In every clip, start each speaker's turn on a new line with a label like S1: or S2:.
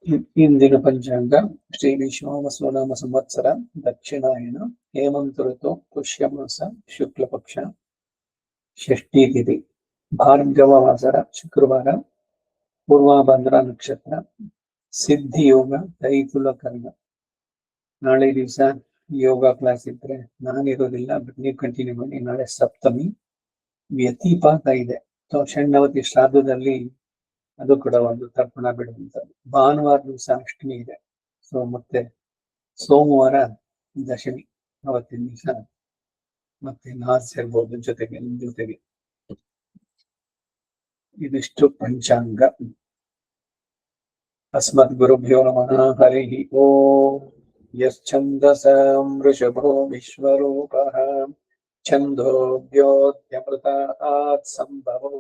S1: ಇಂದಿನ ಪಂಚಾಂಗ ಶ್ರೀ ವಿಶ್ವಾವಸುನಾಮ ಸಂವತ್ಸರ ದಕ್ಷಿಣಾಯನ ಹೇಮಂತ ಋತು ಪುಷ್ಯ ಮಾಸ ಶುಕ್ಲ ಪಕ್ಷ ಷಷ್ಠಿ ತಿಥಿ ಭಾರ್ಗವ ವಾಸರ ಶುಕ್ರವಾರ ಪೂರ್ವಾಭಾದ್ರ ನಕ್ಷತ್ರ ಸಿದ್ಧಿ ಯೋಗ ತೈತುಲ ಕರ್ಣ. ನಾಳೆ ದಿವಸ ಯೋಗ ಕ್ಲಾಸ್ ಇದ್ರೆ ನಾನಿರೋದಿಲ್ಲ, ಬಟ್ ನೀವು ಕಂಟಿನ್ಯೂ ಮಾಡಿ. ನಾಳೆ ಸಪ್ತಮಿ ವ್ಯತಿಪಾತ ಇದೆ. ಷಣ್ಣವತಿ ಶ್ರಾದ್ದದಲ್ಲಿ ಅದು ಕೂಡ ಒಂದು ತರ್ಪಣ ಬಿಡುವಂಥದ್ದು. ಭಾನುವಾರ ದಿವಸ ಅಷ್ಟಮಿ ಇದೆ. ಸೊ ಮತ್ತೆ ಸೋಮವಾರ ದಶಮಿ, ಅವತ್ತಿನ ದಿವಸ ಮತ್ತೆ ನಾಸ್ ಇರ್ಬೋದು ಜೊತೆಗೆ. ಇದಿಷ್ಟು ಪಂಚಾಂಗ. ಅಸ್ಮದ್ ಗುರುಭ್ಯೋ ನಮಃ. ಹರಿ ಓಂ. ಯಶ್ಚಂದಸಾಂ ವೃಷಭೋ ವಿಶ್ವರೂಪಃ ಛಂದೋಭ್ಯೋದ್ಯಮೃತಾತ್ ಸಂಭವೋ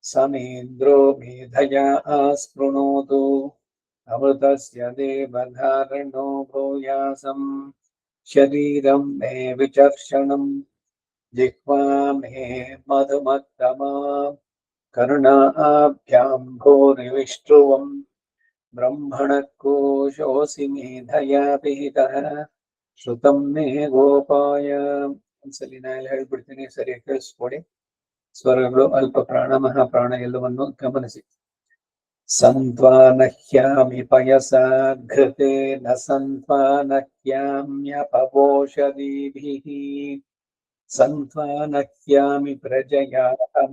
S1: ಸಮೇಂದ್ರೋ ಮೇಧಯಾ ಸ್ಪೃಣೋತು ಅಮೃತಸ್ಯ ದೇವಧಾರಣೋ ಭೂಯಾಸಂ ಶರೀರಂ ಮೇ ವಿಚರ್ಷಣಂ ಜಿಹ್ವಾ ಮೇ ಮಧುಮತ್ತಮಾ ಕರ್ಣಾಭ್ಯಾಂ ಭೂರಿವಿಷ್ಟ್ರುವಂ ಬ್ರಹ್ಮಣ ಕೋಶೋಸಿ ಮೇಧಯಾ ಪಿಹಿತಃ ಶ್ರುತಂ ಮೇ ಗೋಪಾಯ. ಒಂದ್ಸಲಿ ನಾ ಎಲ್ಲ ಹೇಳ್ಬಿಡ್ತೀನಿ, ಸರಿಯಾಗಿ ಕೇಳಿಸ್ಕೊಡಿ. ಸ್ವರಗಳು ಅಲ್ಪ ಪ್ರಾಣ ಮಹಾಪ್ರಾಣ ಎಲ್ಲವನ್ನು ಗಮನಿಸಿ. ಸಂತ್ವಾನಹ್ಯಾಮಿ ಪಯಸಾ ಘೃತೇನ ಸಂತ್ವಾನಹ್ಯಾಮ್ಯಪವೋಷಧೀಭಿಃ ಸಂತ್ವಾನಹ್ಯಾಮಿ ಪ್ರಜಯಾ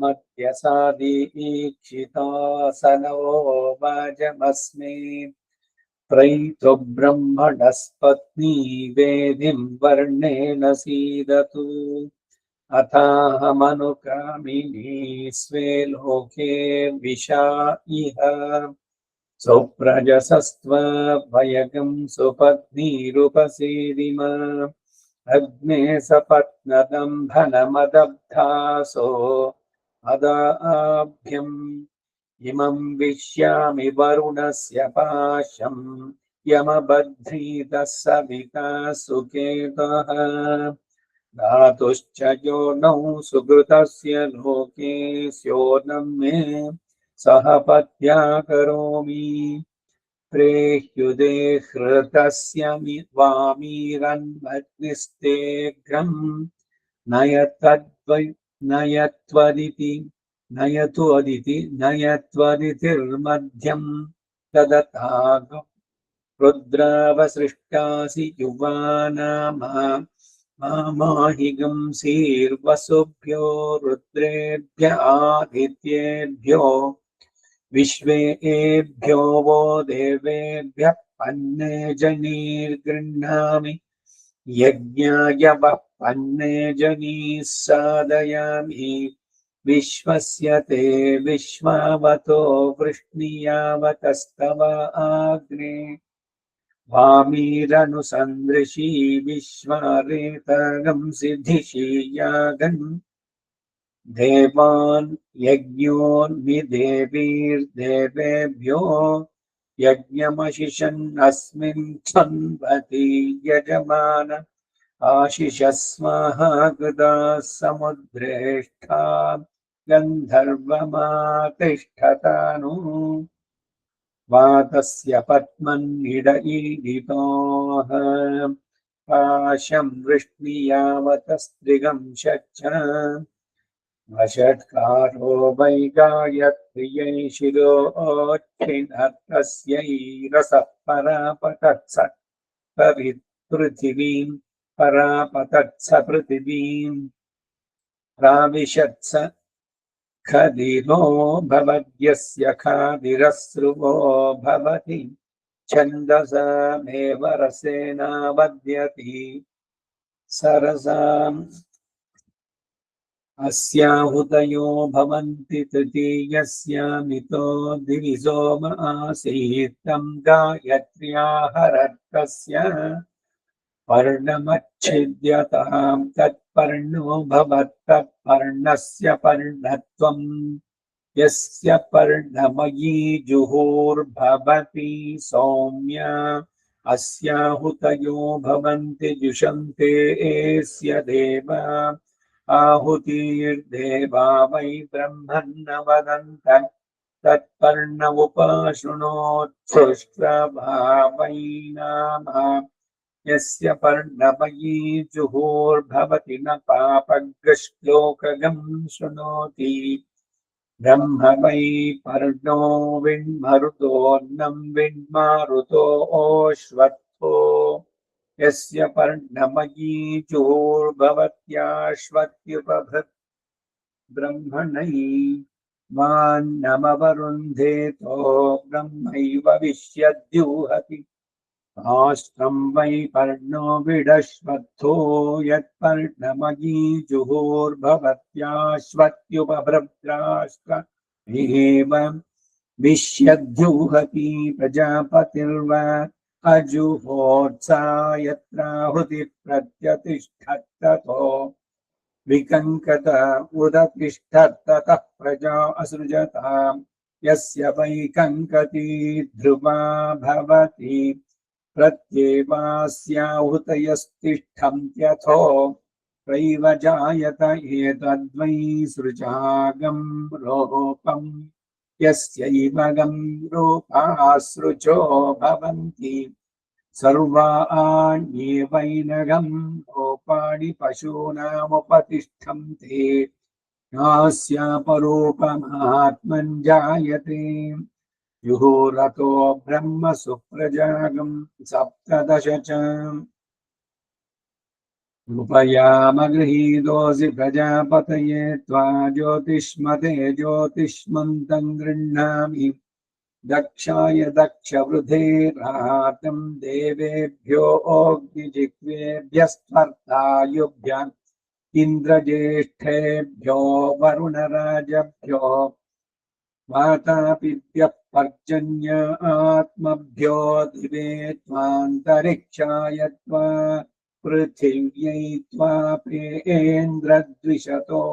S1: ಮಧ್ಯಸಾದೀಕ್ಷಿತಾಸನೋ ವಾಜಮಸ್ಮೇ ಪ್ರೈತೋ ಬ್ರಹ್ಮಣಸ್ಪತ್ನಿ ವೇದಿಂ ವರ್ಣೇನ ಸೀದತು ಅಥಾಹಮನುಕಾಮಿನಿ ಸ್ವೇ ಲೋಕೆ ವಿಷಾ ಇಹ ಸೌಪ್ರಜಸಸ್ತ್ವ ಭಯಗಂ ಸುಪತ್ನೀರುಪಸೀದಿಮ ಅಗ್ನೇ ಸಪತ್ನದಂಭನಮದಬ್ಧಾಸೋ ಅದಾಭ್ಯಂ ಇಮಂ ವಿಶ್ಯಾಮಿ ವರುಣಸ್ಯ ಪಾಶಂ ಯಮಬಧ್ರೀತಃ ಸವಿತಾ ಸುಕೇತಃ ಧಾತುಶ್ಚ ಯೋನೌ ಸುಕೃತಸ್ಯ ಲೋಕೆ ಸ್ಯೋನಂ ಮೇ ಸಹ ಪತ್ಯಾ ಕರೋಮಿ ಪ್ರೇಹ್ಯುದೇ ಹೃತಸ್ಯ ವಾಮೀರನ್ಮಗ್ನಿಸ್ತೇಘ್ರಂ ನಯತು ಅದಿತಿ ನಯತ್ವದಿತಿರ್ಮಧ್ಯಂ ತದತಾಗ ರುದ್ರಾವಸೃಷ್ಟಾಸಿ ಯುವಾನಾಮ ಮಾಹಿಗಂ ಸೀರ್ವಸುಭ್ಯೋ ರುದ್ರೇಭ್ಯ ಆದಿತ್ಯೇಭ್ಯೋ ವಿಶ್ವೇಭ್ಯೋ ವೋ ದೇವೇಭ್ಯ ಪನ್ನೇ ಜನೀರ್ಗೃಹ್ಣಾಮಿ ಯಜ್ಞಾಯ ಪನ್ನೇ ಜನೀಃ ಸಾಧಯಾಮಿ ವಿಶ್ವಸ್ಯ ತೇ ವಿಶ್ವಾವತೋ ವೃಷ್ಣಿಯಾವತಸ್ತವ ಆಗ್ನೇ ವಾಮೀರನುಸಂದೃಶಿ ವಿಶ್ವಾರೇತಗಂ ಸಿದ್ಧಿಶಿ ಯಾಗನ್ ದೇವಾನ್ ಯಜ್ಞೋನ್ವಿದೇವೀರ್ದೇವೇಭ್ಯೋ ಯಜ್ಞಮಶಿಷನ್ ಅಸ್ಮಿನ್ ಛನ್ವತಿ ಯಜಮಾನ ಆಶಿಷ ಸ್ವಾಹಾ ಕೃತಾ ಸಮುದ್ರೇಷ್ಠಾ ಗಂಧರ್ವಮಾತಿಷ್ಠತಾನು ವಾತಸ್ಯ ಪದ್ಮನ್ನಿಡಯೀದಿತೋಃ ಪಾಶಂ ವೃಷ್ಣಿಯಾವತಸ್ತ್ರಿಗಂ ಶಚ್ಚ ವಷಟ್ಕಾರೋ ವೈ ಗಾಯತ್ರ್ಯೈ ಶಿರೋಚ್ಛಿನ್ನತಸ್ಯೈ ರಸಃ ಪರಾಪತತ್ಸ ಪೃಥಿವೀಂ ಪರಾಪತತ್ಸ ಪೃಥಿವೀಂ ಪ್ರಾವಿಶತ್ಸ ಖದಿರೋ ಭವದ್ಯಸ್ಯ ಖಾದಿರಸ್ರುವೋ ಭವತಿ ಛಂದಸಾಮೇವ ರಸೇನಾವದ್ಯತಿ ಸರಸಾಂ ಅಸ್ಯಾಹುತಯೋ ಭವಂತಿ ತೃತೀಯಸ್ಯಾಮಿತೋ ದಿವಿ ಸೋಮ ಆಸೀತ್ ತಂ ಗಾಯತ್ರ್ಯಾಹರತ್ತಸ್ಯ ಪರ್ಣಮಚ್ಛಿದ್ಯತಾಂ ತತ್ಪರ್ಣೋ ಭವತ್ತತ್ಪರ್ಣಸ್ಯ ಪರ್ಣತ್ವಂ ಯಸ್ಯ ಪರ್ಣಮಯೀ ಜುಹೋರ್ಭವತಿ ಸೌಮ್ಯ ಅಸ್ಯಾಹುತಯೋ ಭವಂತಿ ಜುಷಂತೆ ಏಸ್ಯ ದೇವ ಆಹುತಿರ್ದೇವಾ ವೈ ಬ್ರಹ್ಮನ್ನ ವದಂತ तत्पर्ण उपशृणोच्छ्रभावैनाम यस्य पर्णमयी जुहोर्भवति न पापग्रश्लोकगं शृणोति ब्रह्म वै पर्णो विण्मरुतोऽन्नं विण्मारुतोऽश्वत्थो यस्य पर्णमयी जुहोर्भवत्याश्वत्युपभृत् ब्रह्मणै मान्नमवरुन्धेतो ब्रह्मैव विश्यद्युहति आष्ट्रं वै पर्णो विडश्वत्थो यत्पर्णमयी जुहोर्भवत्याश्वत्युपभृद्राष्ट्र एव विश्यद्युहति प्रजापतिर्वा अजुहोत्सा यत्राहुतिः प्रत्यतिष्ठत्ततो विकङ्कत उदतिष्ठत्ततः प्रजा असृजताम् यस्य वै कङ्कती ध्रुवा भवति प्रत्येवास्याहुतयस्तिष्ठन्त्यथो प्रैव जायत एतद्वै सृजागं रूपम् यस्यैव गं रूपासृजो भवन्ति सर्वाण्येवैनगं रूपाणि पशूनामुपतिष्ठन्ते नास्यापरूपमात्मन् जायते युहोरतो ब्रह्म सुप्रजागं सप्तदश च उपयामगृहीतोऽसि प्रजापतये त्वा ज्योतिष्मते ज्योतिष्मन्तं गृह्णामि दक्षाय दक्षवृधे रातं देवेभ्यो अग्निजिह्वेभ्यस्त्वर्तायुभ्यम् इन्द्रज्येष्ठेभ्यो वरुणराजभ्यो वातापिभ्यः पर्जन्य आत्मभ्यो दिवे त्वान्तरिक्षाय त्वा पृथिव्यै त्वापेन्द्रद्विषतो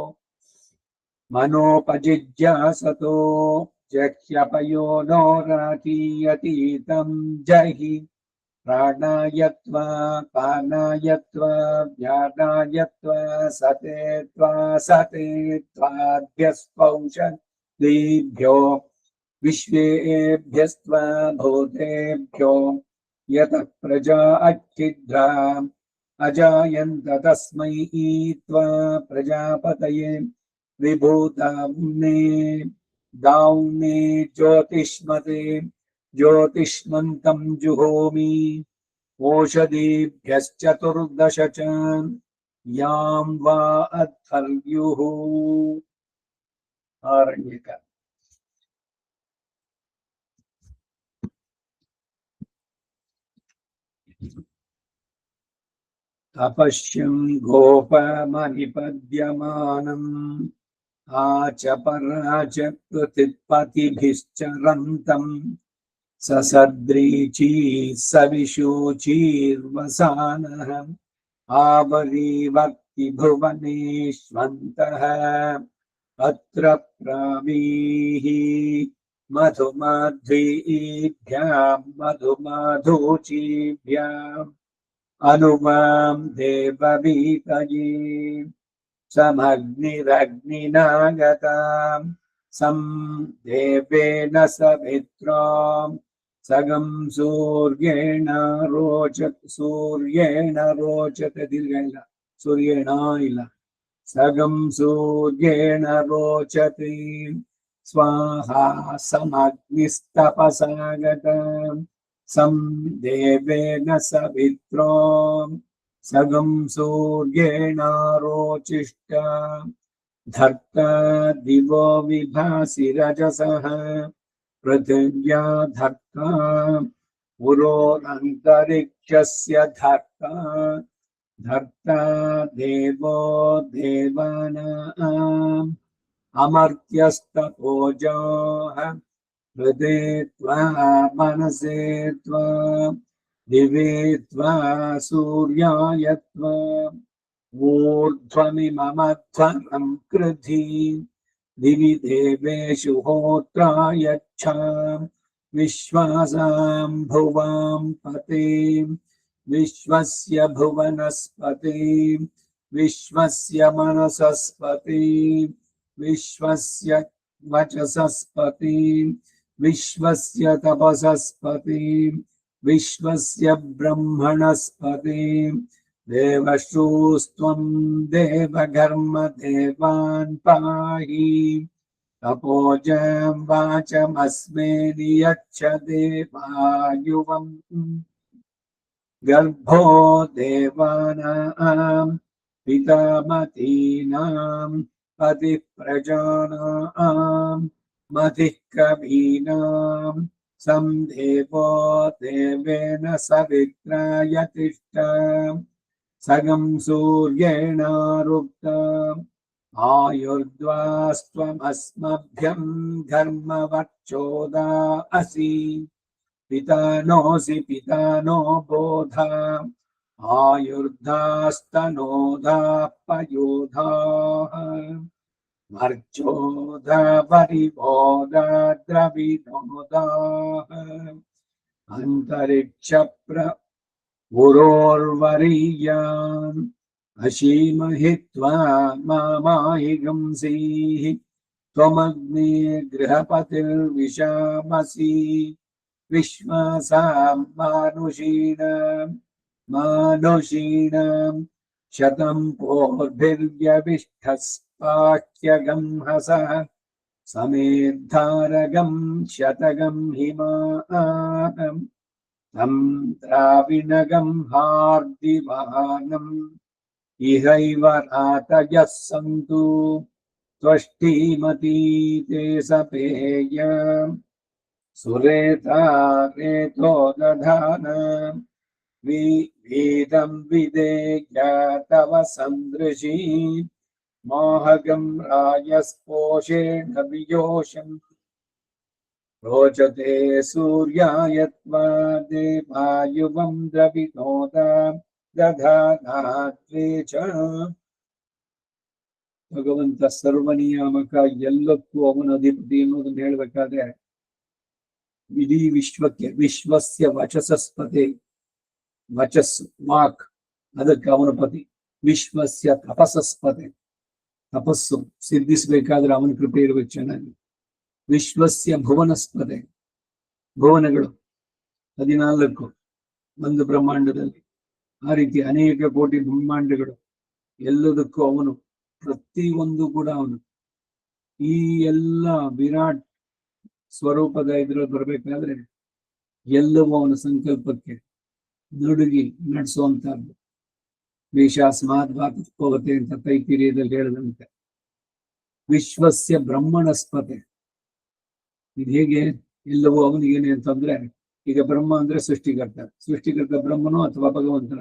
S1: मनोपजिज्ञासतो जह्यपयो नो रातीयतीतं जहि प्राणाय त्वा पानाय त्वा व्यानाय त्वा सते त्वाद्यस्पौषधीभ्यो विश्वेभ्यस्त्वा भूतेभ्यो यतः प्रजा अच्छिद्रा अजायन्त तस्मै त्वा प्रजापतये विभूताम्ने दाम्ने ज्योतिष्मते ज्योतिष्मन्तं जुहोमि ओषधीभ्यश्चतुर्दश च यां वा अध्वर्युः आरण्यक तपस्यं गोपमनिपद्यमानम् आचपराच कृतिपतिभिश्चरन्तम् ससद्रीची सविशूचीर्वसानः आवरीवर्ति भुवनेष्वन्तः अत्र प्रावीः मधुमाध्वीभ्याम् मधुमाधूचीभ्याम् अनुमां देववीतये समग्निरग्निनागताम् सं देवेन सवित्रां सगं सूर्येण रोचत दीर्घ सूर्येण इल सगं सूर्येण रोचते स्वाहा समग्निस्तपसागताम् सं देवेन सवित्रां सगं सूर्येण रोचिष्ट धर्ता दिवो विभासि रजसः पृथिव्या धर्ता पुरोरन्तरिक्षस्य धर्ता धर्ता देवो देवानाम् अमर्त्यस्तपोजाः हृदे त्वा मनसे त्वा दिवे त्वा सूर्याय त्वा ऊर्ध्वमिमध्वरं कृधि दिवि देवेषु होत्रायच्छाम् विश्वासां भुवां पते विश्वस्य भुवनस्पते विश्वस्य मनसस्पते विश्वस्य वचसस्पति विश्वस्य तपसस्पति विश्वस्य ब्रह्मणस्पति देवश्रूस्त्वं देवघर्म देवान् पाहि तपोजं वाचमस्मे नियच्छ देवायुवम् गर्भो देवानां पितामतीनां पतिः प्रजानां मतिः कवीनां संदेवो देवेन सवित्राय तिष्ठ सगं सूर्येणारुक्तम् आयुर्द्वास्त्वमस्मभ्यं धर्मवक्षोदा असि पितानोऽसि पितानो बोधा आयुर्धास्तनोधापयोधाः वर्चोधा परिबोधा द्रविणोदाः अंतरिक्षपुरोर्वरीयान् अशीमहित्वा मामाहिगंसीः त्वमग्ने गृहपतिर्विशामसि विश्वासां मानुषीणां शतं पोर्भिर्यविष्ठस्पाह्यगं हसः समेद्धारगं शतगं हिमानं तं द्राविणगं हार्दिवानम् इहैव रातयः सन्तु त्वष्टिमती ते सपेय सुरेता रेतो दधान वीदं विदेय तव सन्दृशी मोहगं रायस्पोषेण वियोषम् रोचते सूर्याय त्वा देवायुवं द्रविणोदा दधानाद्वे च ಭಗವಂತ ಸರ್ವನಿಯಾಮಕ ಎಲ್ಲಕ್ಕೂ ಅವನ ಅಧಿಪತಿ ಎನ್ನುವುದನ್ನು ಹೇಳಬೇಕಾದ್ರೆ ಇಡೀ ವಿಶ್ವಕ್ಕೆ ವಿಶ್ವಸ್ಯ ವಚಸಸ್ಪತೆ ವಚಸ್ಸು ವಾಕ್ ಅದಕ್ಕೆ ಅವನ ಪತಿ ವಿಶ್ವಸ್ಯ ತಪಸಸ್ಪತೆ ತಪಸ್ಸು ಸಿದ್ಧಿಸಬೇಕಾದ್ರೆ ಅವನ ಕೃಪೆ ಇರಬೇಕು ಚೆನ್ನಾಗಿ ವಿಶ್ವಸ್ಯ ಭುವನಸ್ಪತೆ ಭುವನಗಳು 14 ಒಂದು ಬ್ರಹ್ಮಾಂಡದಲ್ಲಿ ಆ ರೀತಿ ಅನೇಕ ಕೋಟಿ ಬ್ರಹ್ಮಾಂಡಗಳು ಎಲ್ಲದಕ್ಕೂ ಅವನು ಪ್ರತಿಯೊಂದು ಕೂಡ ಅವನು ಈ ಎಲ್ಲ ವಿರಾಟ್ ಸ್ವರೂಪದ ಇದ್ರಲ್ಲಿ ಬರ್ಬೇಕಾದ್ರೆ ಎಲ್ಲವೂ ಅವನ ಸಂಕಲ್ಪಕ್ಕೆ ನಡುಗಿ ನಡೆಸುವಂತಹದ್ದು ವೇಷಾಸ್ಮಾದ್ ಹೋಗುತ್ತೆ ಅಂತ ತೈತಿರಿಯದಲ್ಲಿ ಹೇಳಿದಂತೆ ವಿಶ್ವಸ್ಯ ಬ್ರಹ್ಮಣಸ್ಪತೆ ಇದು ಹೇಗೆ ಎಲ್ಲವೂ ಅವನಿಗೇನೆ ಅಂತಂದ್ರೆ ಈಗ ಬ್ರಹ್ಮ ಅಂದ್ರೆ ಸೃಷ್ಟಿಕರ್ತ ಬ್ರಹ್ಮನೋ ಅಥವಾ ಭಗವಂತನ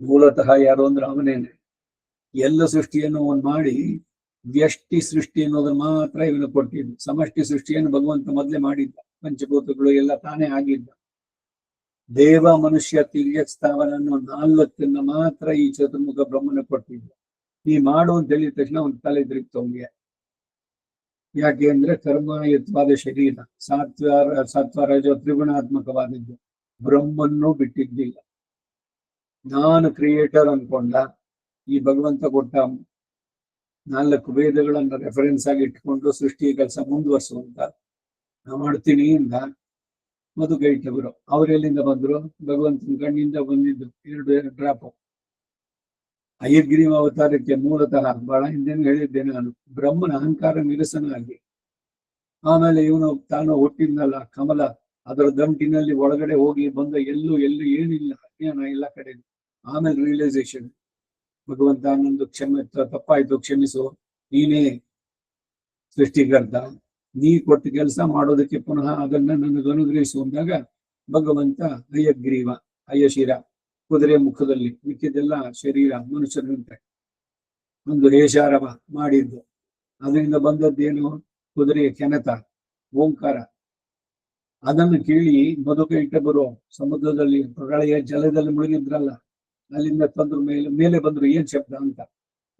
S1: ಮೂಲತಃ ಯಾರು ಅಂದ್ರೆ ಅವನೇನೆ ಎಲ್ಲ ಸೃಷ್ಟಿಯನ್ನು ಅವನು ಮಾಡಿ ವ್ಯಷ್ಟಿ ಸೃಷ್ಟಿ ಅನ್ನೋದನ್ನ ಮಾತ್ರ ಇವನು ಕೊಟ್ಟಿದ್ದು ಸಮಷ್ಟಿ ಸೃಷ್ಟಿಯನ್ನು ಭಗವಂತ ಮೊದಲೇ ಮಾಡಿದ್ದ ಪಂಚಭೂತಗಳು ಎಲ್ಲ ತಾನೇ ಆಗಿದ್ದ ದೇವ ಮನುಷ್ಯ ತಿರ್ಯಕ್ ಸ್ಥಾವರ ಅನ್ನೋ 4 ಮಾತ್ರ ಈ ಚತುರ್ಮುಖ ಬ್ರಹ್ಮನ ಕೊಟ್ಟಿದ್ದ ನೀ ಮಾಡು ಅಂತ ಹೇಳಿದ ತಕ್ಷಣ ಅವನ ತಲೆ ತಿರುಗ್ತು ಅವನಿಗೆ ಯಾಕೆ ಅಂದ್ರೆ ಕರ್ಮಾಯುತವಾದ ಶರೀರ ಸತ್ವರಜ ತ್ರಿಗುಣಾತ್ಮಕವಾದದ್ದು ಬ್ರಹ್ಮನ್ನು ಬಿಟ್ಟಿದ್ದಿಲ್ಲ ನಾನು ಕ್ರಿಯೇಟರ್ ಅನ್ಕೊಂಡ ಈ ಭಗವಂತ ಕೊಟ್ಟ 4 ವೇದಗಳನ್ನ ರೆಫರೆನ್ಸ್ ಆಗಿ ಇಟ್ಕೊಂಡು ಸೃಷ್ಟಿಯ ಕೆಲಸ ಮುಂದುವರಿಸುವಂತ ನಾ ಮಾಡ್ತೀನಿ ಇಂದ ಮಧುಕೈಟವರು ಅವರೆಲ್ಲಿಂದ ಬಂದ್ರು ಭಗವಂತನ ಕಣ್ಣಿಂದ ಬಂದಿದ್ದು 2 ಡ್ರಾಪ್ ಹಯಗ್ರೀವ ಅವತಾರಕ್ಕೆ ಮೂಲತಃ ಬಹಳ ಹಿಂದೆ ಹೇಳಿದ್ದೇನೆ ನಾನು ಬ್ರಹ್ಮನ ಅಹಂಕಾರ ನಿರಸನ ಆಗಿ ಆಮೇಲೆ ಇವನು ತಾನು ಹುಟ್ಟಿದ್ನಲ್ಲ ಕಮಲ ಅದರ ದಂಟಿನಲ್ಲಿ ಒಳಗಡೆ ಹೋಗಿ ಬಂದ ಎಲ್ಲೂ ಏನಿಲ್ಲ ಅಜ್ಞಾನ ಎಲ್ಲ ಕಡೆ ಆಮೇಲೆ ರಿಯಲೈಸೇಷನ್ ಭಗವಂತ ನಂದು ತಪ್ಪಾಯ್ತು ಕ್ಷಮಿಸು ನೀನೇ ಸೃಷ್ಟಿಕರ್ತ ನೀ ಕೊಟ್ಟ ಕೆಲಸ ಮಾಡೋದಕ್ಕೆ ಪುನಃ ಅದನ್ನ ನನಗೆ ಅನುಗ್ರಹಿಸುವಂದಾಗ ಭಗವಂತ ಹಯಗ್ರೀವ ಹಯಶಿರ ಕುದುರೆ ಮುಖದಲ್ಲಿ ಮಿಕ್ಕಿದೆಲ್ಲ ಶರೀರ ಮನುಷ್ಯರಂತೆ ಒಂದು ಹೇಷಾರವ ಮಾಡಿದ್ದು ಅದರಿಂದ ಬಂದದ್ದೇನು ಕುದುರೆಯ ಕೆನೆತ ಓಂಕಾರ ಅದನ್ನು ಕೇಳಿ ಮಧುಕೈಟಬರು ಸಮುದ್ರದಲ್ಲಿ ಪ್ರಳಯ ಜಲದಲ್ಲಿ ಮುಳುಗಿದ್ರಲ್ಲ ಅಲ್ಲಿಂದ ತಂದ್ರು ಮೇಲೆ ಬಂದ್ರು ಏನ್ ಶಬ್ದ ಅಂತ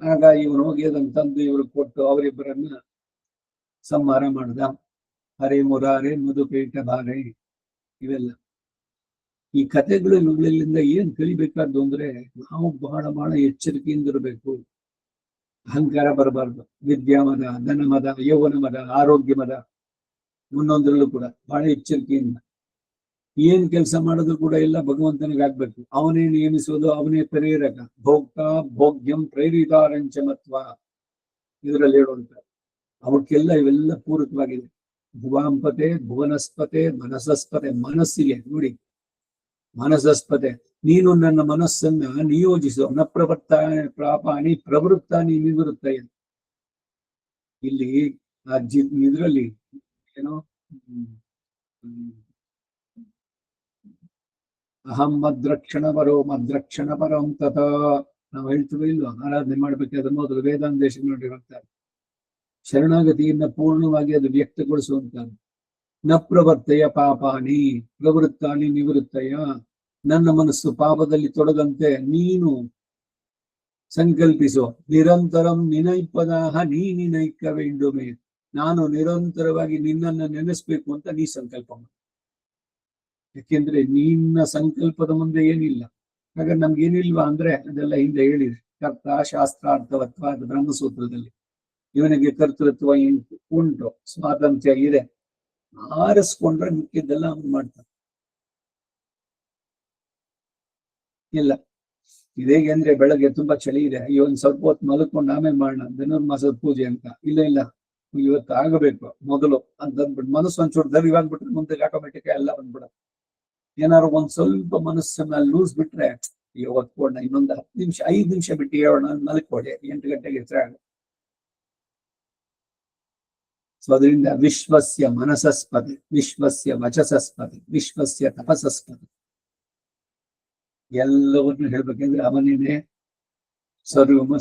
S1: ಆಗ ಇವನು ಹೋಗಿ ಅದನ್ನು ತಂದು ಇವರು ಕೊಟ್ಟು ಅವರಿಬ್ಬರನ್ನ ಸಂಹಾರ ಮಾಡ್ದ ಹರೇ ಮುರಾರೆ ಮಧುಕೈಟ ಬಾರೆ ಇವೆಲ್ಲ ಈ ಕಥೆಗಳು ಇವುಗಳಿಂದ ಏನ್ ಕಲಿಬೇಕಾದ್ದು ಅಂದ್ರೆ ನಾವು ಬಹಳ ಎಚ್ಚರಿಕೆಯಿಂದ ಇರಬೇಕು ಅಹಂಕಾರ ಬರಬಾರ್ದು. ವಿದ್ಯಾಮದ, ಧನಮದ, ಯೌವನ ಮದ, ಆರೋಗ್ಯ ಮದ, ಮುನ್ನೊಂದರಲ್ಲೂ ಕೂಡ ಬಹಳ ಎಚ್ಚರಿಕೆಯಿಂದ ಏನ್ ಕೆಲಸ ಮಾಡೋದು ಕೂಡ ಎಲ್ಲ ಭಗವಂತನಿಗೆ ಆಗ್ಬೇಕು. ಅವನೇ ನೇಮಿಸೋದು, ಅವನೇ ಪ್ರೇರಕ. ಭೋಕ್ತ ಭೋಗ್ಯಂ ಪ್ರೇರಿತಾರಂಚಮತ್ವ ಇದರಲ್ಲಿ ಹೇಳುವಂತ ಅವಕ್ಕೆಲ್ಲ ಇವೆಲ್ಲ ಪೂರಕವಾಗಿದೆ. ಭುವಾಂಪತೆ, ಭುವನಸ್ಪತೆ, ಮನಸಸ್ಪತೆ, ಮನಸ್ಸಿಗೆ ನೋಡಿ, ಮನಸಸ್ಪತೆ ನೀನು ನನ್ನ ಮನಸ್ಸನ್ನ ನಿಯೋಜಿಸು. ನ ಪ್ರವೃತ್ತ ಪ್ರಾಪಾಣಿ ಪ್ರವೃತ್ತಾನಿ ನಿವೃತ್ತಯ. ಇಲ್ಲಿ ಇದ್ರಲ್ಲಿ ಏನೋ ಅಹಂ ಮದ್ರಕ್ಷಣ ಬರೋ ಮದ್ರಕ್ಷಣ ಪರಂ ತಥ ನಾವು ಹೇಳ್ತೀವಿ ಇಲ್ವಾ? ಆರಾಧನೆ ಮಾಡ್ಬೇಕಾದ್ರೆ ಮೊದಲು ವೇದಾಂತ ದೇಶ ನೋಡಿರ್ತಾರೆ. ಶರಣಾಗತಿಯನ್ನ ಪೂರ್ಣವಾಗಿ ಅದು ವ್ಯಕ್ತಗೊಳಿಸುವಂತ ನ ಪ್ರವರ್ತಯ ಪಾಪಾನಿ ಪ್ರವೃತ್ತಾನಿ ನಿವೃತ್ತಯ. ನನ್ನ ಮನಸ್ಸು ಪಾಪದಲ್ಲಿ ತೊಡಗಂತೆ ನೀನು ಸಂಕಲ್ಪಿಸು. ನಿರಂತರಂ ನಿನೈಪದಾಹ ನೀ ನಿನೈಕ ವೇಂಡುಮೆ. ನಾನು ನಿರಂತರವಾಗಿ ನಿನ್ನನ್ನು ನೆನೆಸ್ಬೇಕು ಅಂತ ನೀ ಸಂಕಲ್ಪ ಮಾಡು. ಯಾಕೆಂದ್ರೆ ನಿನ್ನ ಸಂಕಲ್ಪದ ಮುಂದೆ ಏನಿಲ್ಲ. ಹಾಗಾದ್ರೆ ನಮ್ಗೇನಿಲ್ವಾ ಅಂದ್ರೆ ಅದೆಲ್ಲ ಹಿಂದೆ ಹೇಳಿದ್ರಿ. ಕರ್ತ ಶಾಸ್ತ್ರಾರ್ಥವತ್ವ ಅದು ಬ್ರಹ್ಮಸೂತ್ರದಲ್ಲಿ. ಇವನಿಗೆ ಕರ್ತೃತ್ವ ಉಂಟು, ಸ್ವಾತಂತ್ರ್ಯ ಇದೆ. ಆರಿಸ್ಕೊಂಡ್ರೆ ಮಿಕ್ಕಿದ್ದೆಲ್ಲ ಅವನು ಮಾಡ್ತಾನೆ. ಇಲ್ಲ ಇದೇಗೆ ಅಂದ್ರೆ ಬೆಳಗ್ಗೆ ತುಂಬಾ ಚಳಿ ಇದೆ, ಅಯ್ಯೋ ಒಂದ್ ಸ್ವಲ್ಪ ಹೊತ್ತು ಮಲ್ಕೊಂಡು ಆಮೇಲೆ ಮಾಡೋಣ ಧನುರ್ಮಾಸದ ಪೂಜೆ ಅಂತ. ಇಲ್ಲ ಇಲ್ಲ ಇವತ್ತು ಆಗಬೇಕು ಮೊದಲು ಅಂತ ಅಂದ್ಬಿಟ್ಟು ಮನಸ್ಸು ಒಂಚೂರು ದರಿವಾಗ್ಬಿಟ್ರೆ ಮುಂದೆ ಆಟೋಮೆಟಿಕ್ ಎಲ್ಲ ಬಂದ್ಬಿಡುತ್ತೆ. ಏನಾದ್ರು ಒಂದ್ ಸ್ವಲ್ಪ ಮನಸ್ಸನ್ನ ಲೂಸ್ ಬಿಟ್ರೆ ಅಯ್ಯೋ ಹೊತ್ಕೊಂಡ ಇನ್ನೊಂದು 10 ನಿಮಿಷ 5 ನಿಮಿಷ ಬಿಟ್ಟು ಹೇಳೋಣ ಮಲ್ಕೊಡಿ, 8 ಗಂಟೆಗೆ ಎಚ್ಚರ ಆಗ. ಸೊ ಅದರಿಂದ ವಿಶ್ವಸ್ಯ ಮನಸಸ್ಪತಿ, ವಿಶ್ವಸ್ಯ ವಚಸಸ್ಪತಿ, ವಿಶ್ವಸ್ಯ ತಪಸಸ್ಪತಿ ಎಲ್ಲವನ್ನೂ ಹೇಳ್ಬೇಕಂದ್ರೆ ಅವನೇನೆ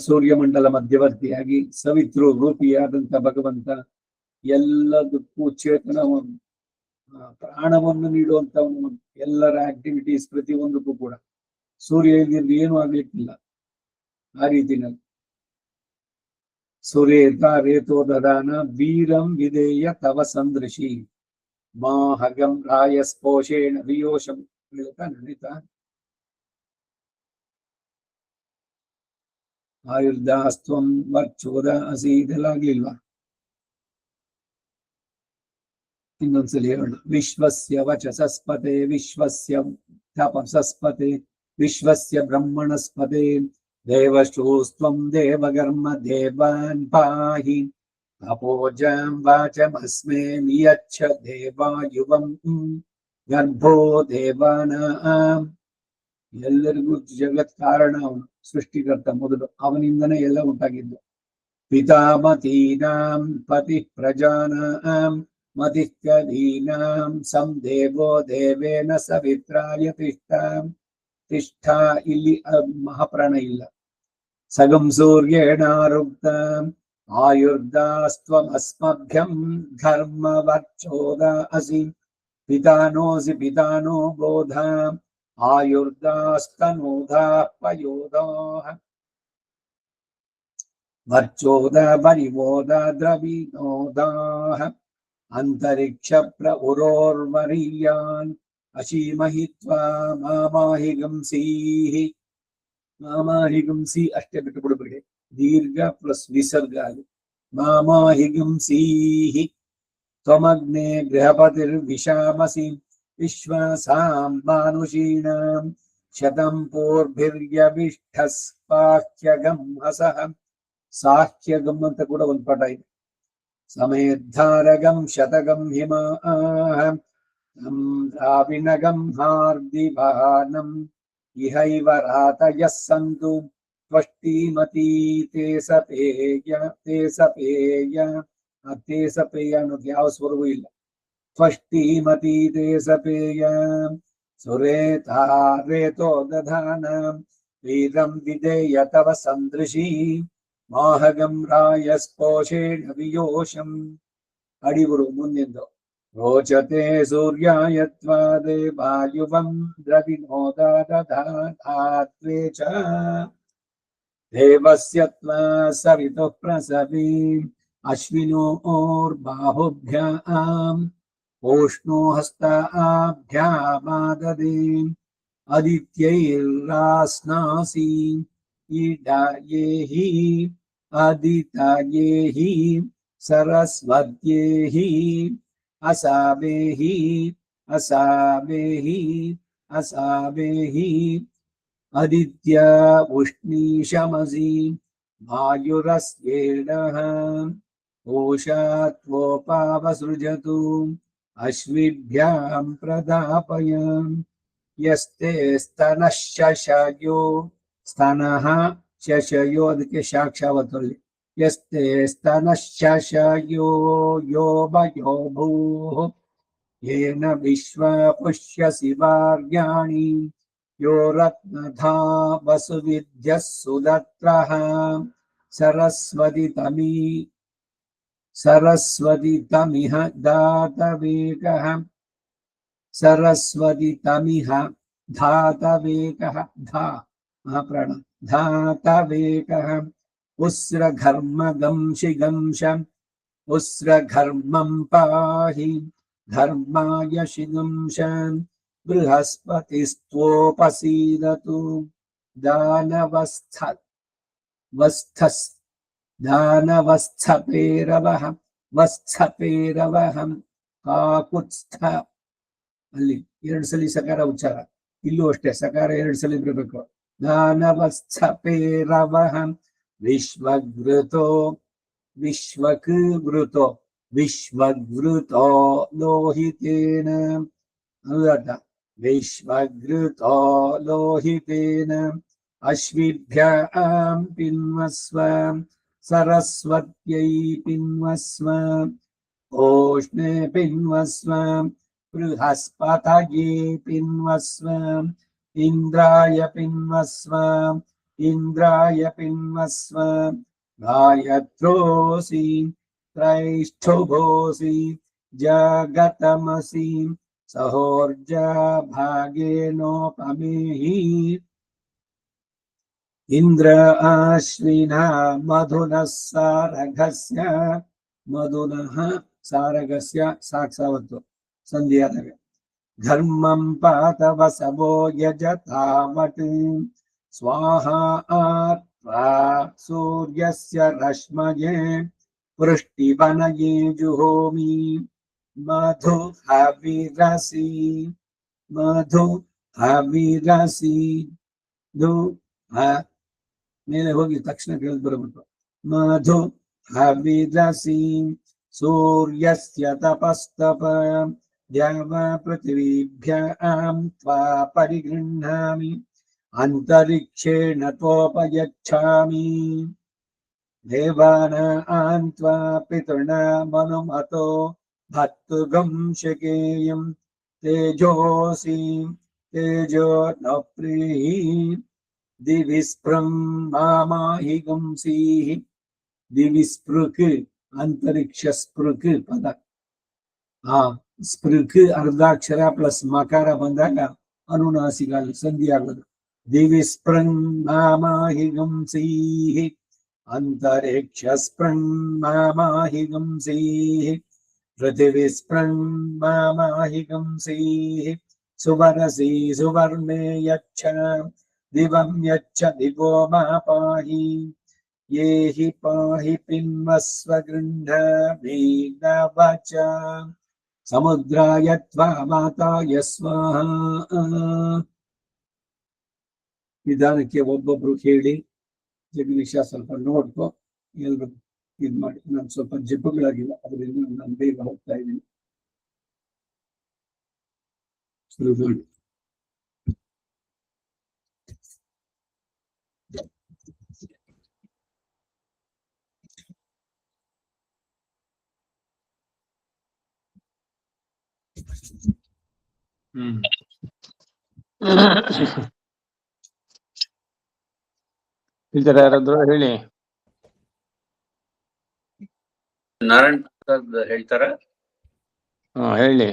S1: ಸೂರ್ಯಮಂಡಲ ಮಧ್ಯವರ್ತಿಯಾಗಿ ಸವಿತೃ ರೂಪಿಯಾದಂತ ಭಗವಂತ. ಎಲ್ಲದಕ್ಕೂ ಚೇತನ ಪ್ರಾಣವನ್ನು ನೀಡುವಂತವನು. ಎಲ್ಲರ ಆಕ್ಟಿವಿಟೀಸ್ ಪ್ರತಿಯೊಂದಕ್ಕೂ ಕೂಡ ಸೂರ್ಯ ಇದ್ದಿದ್ದು ಏನು ಆಗ್ಲಿಕ್ಕಿಲ್ಲ. ಆ ರೀತಿನಲ್ಲಿ ಸುರೇತ ರೇತೋ ದದಾನ ವೀರಂ ವಿಧೇಯ ತವ ಸಂದೃಶಿ ಮಾಹಗಂ ರಾಯಸ್ಪೋಷೇಣ ವಿಯೋಷಂ ಹೇಳ್ತಾ ನಡೀತಾ ಆಯುರ್ದಾಸ್ತ್ವಂ ವರ್ಚೋದ ಅಸಿ ಇದೆಲ್ಲ ಆಗ್ಲಿಲ್ವಾ? ಇನ್ನೊಂದ್ಸಲಿ ಹೇಳೋಣ. ವಿಶ್ವಸ್ಯ ವಚಸಸ್ಪತೆ, ವಿಶ್ವಸ್ಯ ತಪಸಸ್ಪತೆ, ವಿಶ್ವಸ್ಯ ಬ್ರಹ್ಮಣಸ್ಪತೆ, ದೇವಶ್ರೋಸ್ತ್ವಂ ದೇವಗರ್ಮ ದೇವಾನ್ ಪಾಹಿ ಅಪೋಜಾಂ ವಾಚಮಸ್ಮೇ ನಿಯಚ್ಛ ದೇವಾಯುವಂ ಗರ್ಭೋ ದೇವಾನಾಂ. ಎಲ್ಲರಿಗೂ ಜಗತ್ ಕಾರಣ ಅವನು, ಸೃಷ್ಟಿಕರ್ತ ಮೊದಲು. ಅವನಿಂದನೇ ಎಲ್ಲ ಉಂಟಾಗಿದ್ದು. ಪಿತಾಮತೀನಾಂ ಪತಿ ಪ್ರಜಾನಾಂ ಮತಿಃ ಕಲೀನಾಂ ಸಂ ದೇವೋ ದೇವೇನ ಸವಿತ್ರಾಯ ತಿಷ್ಠಾಂ. ತಿಷ್ಠಾ ಇಲ್ಲಿ ಮಹಾಪ್ರಾಣ ಇಲ್ಲ. ಸಗಂ ಸೂರ್ಯೇಣಾರುಕ್ತಾಂ ಆಯುರ್ದಾಸ್ತ್ವಮಸ್ಮಭ್ಯಂ ಧರ್ಮವರ್ಚೋದ ಅಸಿ ಪಿತಾನೋಸಿ ಪಿತಾನೋ ಬೋಧಾಂ ಆಯುರ್ದಾಸ್ತನೂಧಾ ಪಯೋಧಾಃ ವರ್ಚೋದ ಪರಿವೋದ ದ್ರವಿಣೋದಾಃ ಅಂತರಿಕ್ಷ ಪ್ರಉರೋರ್ವರೀಯಾನ್ ಅಶೀಮಹಿತ್ವಾ ಮಾಮಾಹಿಗಂಸೀಹಿ. ಮಾಮಾಹಿಗಂಸಿ ಅಷ್ಟೇ ಬಿಟ್ಟು ಬಿಡಬೇಡಿ, ದೀರ್ಘ ಪ್ಲಸ್ ವಿಸರ್ಗ ಅದು. ಮಾಮಾಹಿಗಂಸೀಹಿ ತ್ವಮಗ್ನೇ ಗೃಹಪತಿರ್ವಿಷಾಮಸಿ ವಿಶ್ವಾಸಾಂ ಮಾನುಷೀಣಾಂ ಶತಂ ಪೂರ್ಭಿರ್ಯಭಿಷ್ಠಸ್ಪಾಹ್ಯಗಂ ಹಸಃ. ಸಾಹ್ಯಗಂ ಅಂತ ಕೂಡ ಒಂದು ಪಾಠ ಇದೆ. ಸಮೇದ್ಧಾರಗಂ ಶತಗಂ ಹಿಮಾಃ ದ್ರಾವಿಣಗಂ ಹಾರ್ದಿವಾನಂ ಇಹೈವ ರಾತಯಃ ಸಂತು ತ್ವಷ್ಟೀಮತೀ ತೇ ಸಪೇಯ ತೇ ಸಪೇಯ. ತೇ ಸಪೇಯ ಅನ್ನೋದು ಯಾವ ಸ್ವರವೂ ಇಲ್ಲ. ತ್ವಷ್ಟೀಮತೀ ತೇ ಸಪೇಯ ಸುರೇತಾ ರೇತೋ ದಧಾನ ವೀರಂ ವಿಧೇಯ ತವ ಸಂದೃಶಿ ಮಾಹಗಂ ರಾಯಸ್ಪೋಷೇಣ ವಿಯೋಷಂ. ಅಡಿಗುರು ಮುಂದಿಂದು ರೋಚತೆ ಸೂರ್ಯಾಯತ್ವಾದೇ ವಾಯುವಂ ದ್ರವಿಣೋದ ದಧಾತ್ವೇ ಚ ದೇವಸ್ಯ ತ್ವಾ ಸವಿತುಃ ಪ್ರಸವಿ ಅಶ್ವಿನೋರ್ಬಾಹುಭ್ಯಾಂ ಓಷ್ಣೋ ಹಸ್ತಾಭ್ಯಾಮಾದದೇ ಆದಿತ್ಯೈರಾಸ್ನಾಸಿ ಈಡಾಯೇಹಿ आदितायेहि सरस्वत्येहि असावेहि असावेहि असावेहि आदित्य उष्णीशमसि वायुरस्येणः ओषात्वोपावसृजतु अश्विभ्यां प्रदापयन् यस्ते स्तनः शशयो स्तनः शशयो ಅದಕ್ಕೆ ಸಾಕ್ಷಾವತಲ್ಲಿ यस्ते स्तनः शशयो यो वयो भूः येन विश्वा पुष्यसि वार्याणि यो रत्नधा वसुविद्यः सुदत्रः सरस्वती तमिह दातवेकः सरस्वती तमिह धातवेकः धा महाप्राण धातवेकः उस्रघर्मगंशिगंशम् उस्रघर्मं पाहि धर्माय शिगंशन् बृहस्पतिस्त्वोपसीदतु दानवस्थपेरवः वस्थपेरवहं काकुत्स्थ ಅಲ್ಲಿ ಎರಡು ಸಲ ಸಕಾರ ಉಚ್ಚಾರ ಇಲ್ಲೂ ಅಷ್ಟೇ ಸಕಾರ ಎರಡು ಸಲ ಬರಬೇಕು दानवस्थपेरवहं विश्वघृतो विश्वकृतो विश्वघृतो लोहितेन अनुदात विश्वघृतो लोहितेन अश्विभ्यां पिन्वस्व सरस्वत्यै पिन्वस्व ओष्णे पिन्वस्व बृहस्पतये पिन्वस्व इंद्राय पिन्वस्व इंद्राय पिन्वस्व गायत्रोऽसि त्रैष्ठुभोऽसि जगतमसि सहोर्जा भागेनोपमेहि इंद्र आश्विना मधुनः सारगस्य मधुनः सारगस्य साक्षावतु संध्यादवे धर्मं पातवसवो यजतावत् स्वाहा आत्वा सूर्यस्य रश्मये वृष्टिवनये जुहोमि मधु हविरसि दु मेले होगी तक्षण केळिद बरबिಟ್ಟು मधु हविरसि सूर्यस्य तपस्तप द्याव पृथिवीभ्यां त्वा परिगृह्णामि अंतरिक्षेण त्वोपयच्छामि देवानां त्वा पितॄणामनुमतो भक्तुगं शकेयं तेजोऽसि तेजो न प्रीहि दिवि स्पृङ्मामाहिगंसीः दिवि स्पृक् अंतरिक्ष स्पृक् पद स्पृक् अर्धाक्षर प्लस मकार ಬಂದಾಗ ಅನುನಾಸಿಕ ಸಂಧಿ ಆಗೋದು दिवि स्पृङ्मामाहिगंसीः अंतरिक्ष स्पृङ्मामाहिगंसीः पृथिवी स्पृङ्मामाहिगंसीः सुवरसि सुवर्णे यच्छ दिवं यच्छ दिवो मा पाहि ये हि पाहि पिन्वस्व गृह्णामि नवच समुद्राय त्वा माताय स्वाहा ನಿಧಾನಕ್ಕೆ ಒಬ್ಬೊಬ್ರು ಹೇಳಿ ಜಗದೀಶ ಸ್ವಲ್ಪ ನೋಡ್ಕೊ ಎಲ್ರು ಇದು ಮಾಡಿ ನಾನು ಸ್ವಲ್ಪ ಜಬ್ಬಗಳಾಗಿಲ್ಲ ಅದರಿಂದ ನಾನು ಬೇಗ ಹೋಗ್ತಾ ಇದ್ದೀನಿ ಶುರು ಮಾಡಿ
S2: ಯಾರಾದ್ರೂ ಹೇಳಿ
S3: ನಾರಾಯಣ್ ಹೇಳ್ತಾರ
S2: ಹೇಳಿ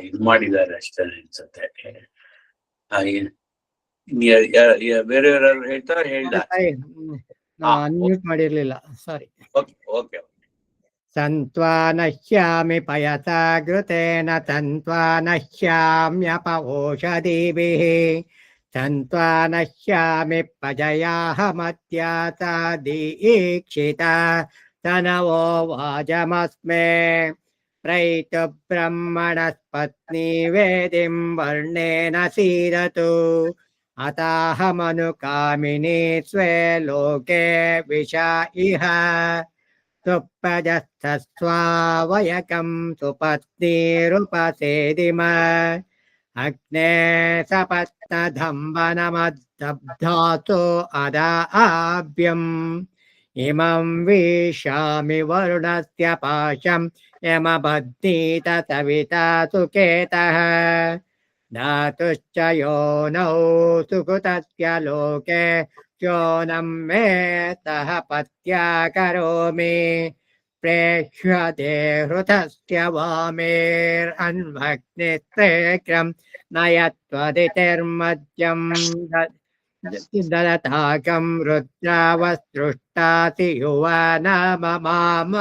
S3: ಇದು ಮಾಡಿದ್ದಾರೆ ಅಷ್ಟೇ ಅನ್ಸುತ್ತೆ ಬೇರೆಯವ್ರು ಹೇಳ್ತಾರ ಹೇಳ್ದ
S4: ಅನ್ಮ್ಯೂಟ್ ಮಾಡಿರ್ಲಿಲ್ಲ ಸಾರಿ
S3: ಓಕೆ
S4: सन्त्वा नश्यामि पयसा घृतेन सन्त्वा नश्याम्यपओषधीभिः सन्त्वा नश्यामि पजयाहमत्यासा दीक्षिता तनवो वाजमस्मे प्रैतु ब्रह्मणस्पत्नी वेदिं वर्णेन सीदतु अताहमनुकामिनी स्वे लोके विषा इह सुप्रजस्थस्वावयकं सुपत्नीरुपसेदिम अग्ने सपत्नधम्बनमद्दब्धासो अदाभ्यम् इमं विशामि वरुणस्य पाशं यमबध्नीत सविता सुकेतः धातुश्च योनौ सुकृतस्य लोके योनं मे सह पत्या करोमि प्रेक्ष्यते हृतस्य वामेरन्वग्निस्तेक्रं नयत्वदितिर्मध्यं ददताकं रुद्रावसृष्टासि युवानममाम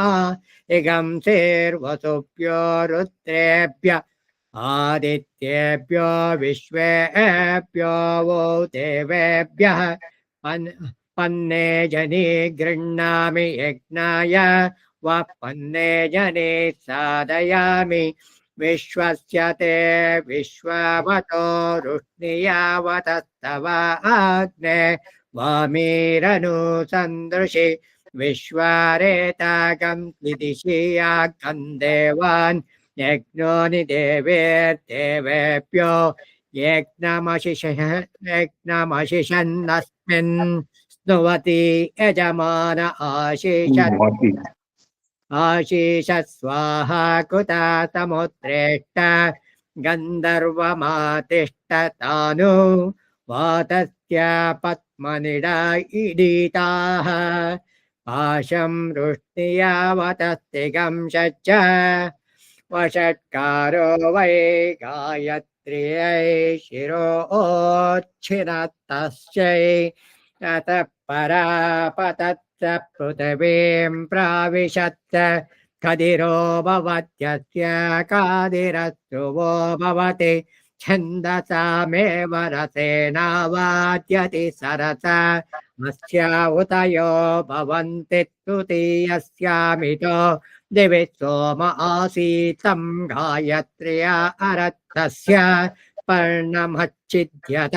S4: इगं सेर्वसुभ्यो रुद्रेभ्य आदित्येभ्यो विश्वेभ्यो वो देवेभ्यः पन्ने जनी गृह्णामि यज्ञाय वपन्ने जने साधयामि विश्वस्य ते विश्ववतो रुष्णियावतस्तव आग्ने वामीरनु सन्दृशि विश्वारेतागं विदिशीयागं देवान् यज्ञोनि देवेभ्यो यज्ञमशिषन्नस्मिन् स्नुवति यजमान आशीष स्वाहा कुता समुद्रेष्ट गन्धर्वमातिष्ठतानु वातस्य पद्मनिडा ईडिताः पाशं वृष्णियावतस्तिगं शच्च वषट्कारो वै गायत्र्यै शिरोच्छिनतस्यै ततः परापतच्च पृथिवीं प्राविशत् कदिरो भवत्यस्य कादिरस्रुवो भवति छन्दसामेव रसेनावाद्यति सरसा अस्य उतयो भवन्ति तृतीयस्यामितो दिवि सोम आसीतं गायत्र्या अरत्तस्य पर्णमच्छिद्यत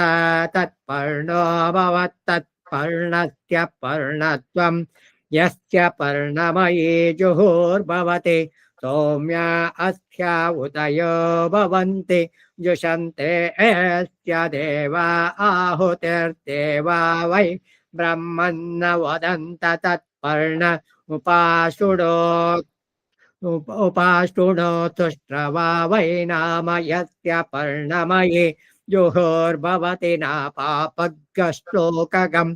S4: तत्पर्णो भवत् तत्पर्णस्य पर्णत्वं यस्य पर्णमयी जुहुर्भवति सौम्या अस्या उतयो भवन्ति जुषन्ते अस्य देवा आहुतिर्देवा वै ब्रह्मन्न वदन्त तत्पर्ण उपाशृणोतुष्ट्रवा वै नाम यस्य पर्णमयि जुहुर्भवति नापापग्श्लोकगम्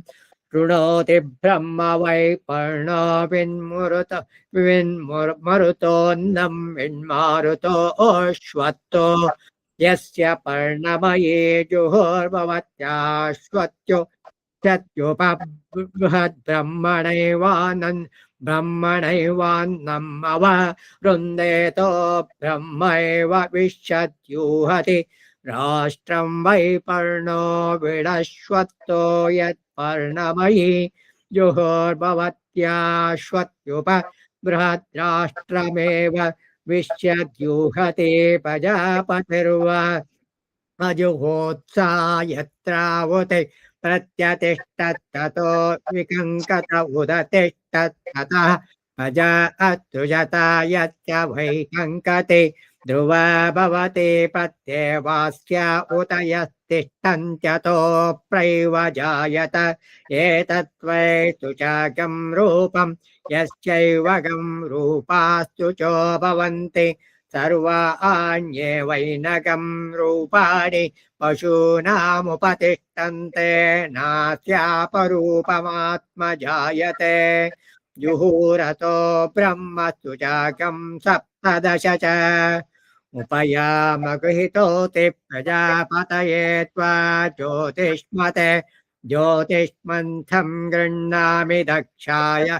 S4: शृणोति ब्रह्म वै पर्णो विन्मरुतोन्नं विन्मारुतो अश्वत्थो यस्य पर्णमयि जुहुर्भवत्याश्वत्यो ब्रह्मणैवान्नम् अवरुन्देतो ब्रह्मैव विश्यत्यूहति राष्ट्रं वै पर्णो विडश्वत्तो यत्पर्णमयि जुहुर्भवत्याश्वत्युप बृहद्राष्ट्रमेव विश्यद्यूहति प्रजापतिर्वा अजुहोत्सा यत्रावुते प्रत्यतिष्ठत्ततो विकङ्कत उदतिष्ठत्ततः प्रजा अत्रुजता यस्य वै कङ्कते ध्रुवा भवति पत्येवास्य उत यस्तिष्ठन्त्यतो प्रैव जायत एतत्त्वै तुचागं रूपं यस्यैवगं रूपास्तु चो भवन्ति सर्वाण्ये वैनगं रूपाणि पशूनामुपतिष्ठन्ते नास्यापरूपमात्मजायते जुहुरतो ब्रह्मस्तुजागं सप्तदश च उपयामगृहीतोति प्रजापतये त्वा ज्योतिष्मते ज्योतिष्मन्थं गृह्णामि दक्षया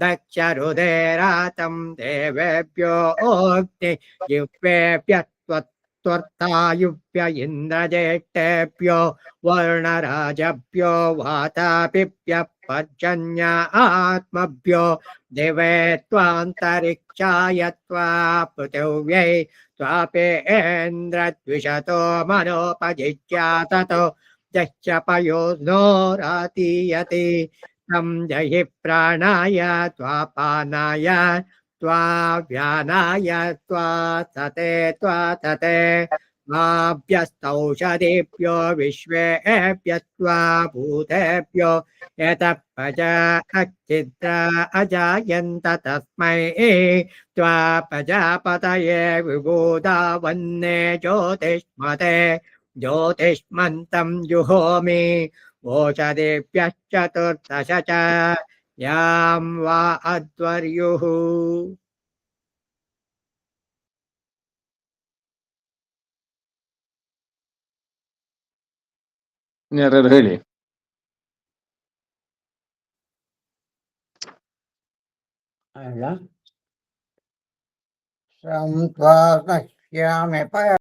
S4: दक्षरुदेरातं देवेभ्यो ओग्नि जिह्वेभ्यस्त्वर्थायुभ्य इन्द्रजेष्ठेभ्यो वर्णराजभ्यो वातापिभ्यः पर्जन्य आत्मभ्यो दिवे त्वान्तरिक्षाय त्वा पृथिव्यै त्वापेन्द्रद्विषतो मनोपजिज्या ततो यश्च पयोनो रातीयते तं जहि प्राणाय त्वापानाय त्वाव्यानाय त्वा तते माभ्यस्तौषधेभ्यो विश्वेभ्यस्त्वा भूतेभ्यो यतः प्रजा अजायन्त तस्मै त्वा प्रजापतये विबोधा वन्ने ज्योतिष्मन्तं जुहोमि ओषधेभ्यश्चतुर्दश च यां वा अध्वर्युः
S2: ಯಾರ್ಯಾರು ಹೇಳಿ.
S4: ಸಂತ್ವಾ ನಶ್ಯಾಮಿ